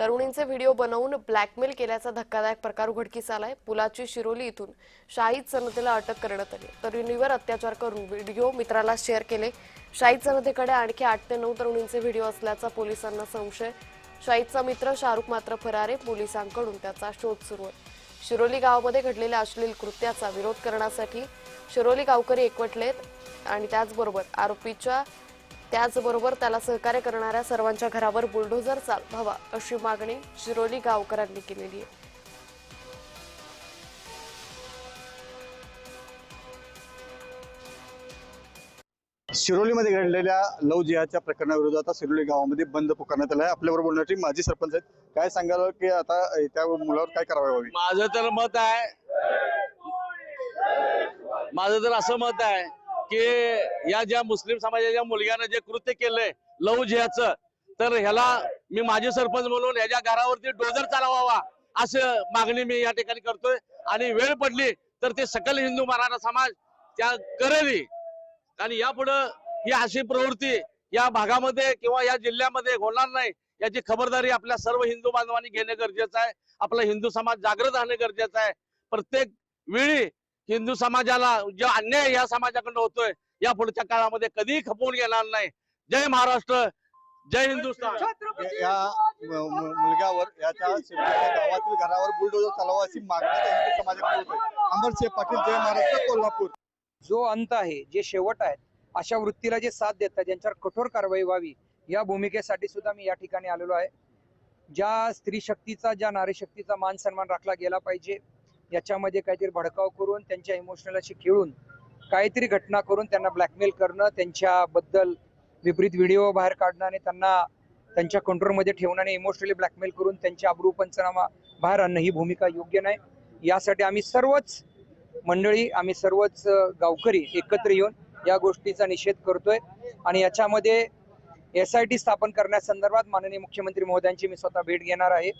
तरुणींचे video बनवून blackmail केल्याचा धक्कादायक प्रकार उघडकीस आलाय। पुलाची शिरोली इथून शाहिद सनतेला अटक करण्यात आली। तरुणीवर अत्याचार करून व्हिडिओ मित्राला शेअर केले। शाहिद सनतेकडे आणखी 8 ते 9 तरुणींचे व्हिडिओ असल्याचा पोलिसांना संशय। शाहिदचा मित्र शाहरुख मात्र फरार आहे। पोलिसांकडून त्याचा शोध सुरू आहे। शिरोली गावामध्ये घडलेल्या अश्लील कृत्याचा विरोध करण्यासाठी शिरोली गावकरी एकवटलेत आणि त्याचबरोबर त्याला सहकार्य करणाऱ्या सर्वांच्या घरावर बुलडोझर चालवावा अशी मागणी शिरोली गावकऱ्यांनी केलेली आहे। शिरोलीमध्ये घडलेल्या लव्ह जिहादच्या प्रकरणाविरोधात आता शिरोली गावामध्ये बंद पुकारण्यात आला आहे। आपल्याबरोबर बोलण्यासाठी माजी सरपंच आहेत। काय सांगाल की आता त्या मुलावर काय कारवाई व्हावी? माझं तर असं मत आहे की या ज्या मुस्लिम समाजाच्या मुलग्यानं जे कृत्य केलंय लव्ह जिहादचं, तर ह्याला मी माजी सरपंच म्हणून ह्याच्या घरावरती डोजर चालवावा असं मागणी मी या ठिकाणी करतोय। आणि वेळ पडली तर ते सकल हिंदू मराठा समाज त्या करेल। आणि यापुढे ही अशी प्रवृत्ती या भागामध्ये किंवा या जिल्ह्यामध्ये होणार नाही याची खबरदारी आपल्या सर्व हिंदू बांधवांनी घेणे गरजेचं आहे। आपला हिंदू समाज जागृत राहणे गरजेचं आहे। प्रत्येक वेळी हिंदू समाजाला जो अन्याय या समाजाकडून होतोय या पुढच्या काळामध्ये कधीही खपवून घेणार नाही। जय महाराष्ट्र, जय हिंदुस्थान। या मुलग्यावर याच्या गावातील घरावर बुलडोजर चालवा अशी मागणी हिंदू समाजाकडे होते। अमरसिंह पाटील, जय महाराष्ट्र, कोल्हापूर। जो अंत आहे, जे शेवट आहे, अशा वृत्तीला जे साथ देतात ज्यांच्यावर कठोर कारवाई व्हावी या भूमिकेसाठी सुद्धा मी या ठिकाणी आलेलो आहे। ज्या स्त्री शक्तीचा, ज्या नारी शक्तीचा मान सन्मान राखला गेला पाहिजे, याच्यामध्ये काहीतरी भडकाव करून त्यांच्या इमोशनलशी खेळून काहीतरी घटना करून त्यांना ब्लॅकमेल करणं, त्यांच्याबद्दल विपरीत व्हिडिओ बाहेर काढणं आणि त्यांना त्यांच्या कंट्रोलमध्ये ठेवणं आणि इमोशनली ब्लॅकमेल करून त्यांची अब्रू पंचनामा बाहेर आणणं ही भूमिका योग्य नाही। यासाठी आम्ही सर्वच मंडळी, आम्ही सर्वच गावकरी एकत्र येऊन या गोष्टीचा निषेध करतोय। आणि याच्यामध्ये SIT स्थापन करण्यासंदर्भात माननीय मुख्यमंत्री महोदयांची मी स्वतः भेट घेणार आहे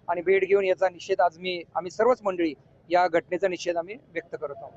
आणि भेट घेऊन याचा निषेध आम्ही सर्वच मंडळी या घटनेचा निषेध आम्ही व्यक्त करत आहोत।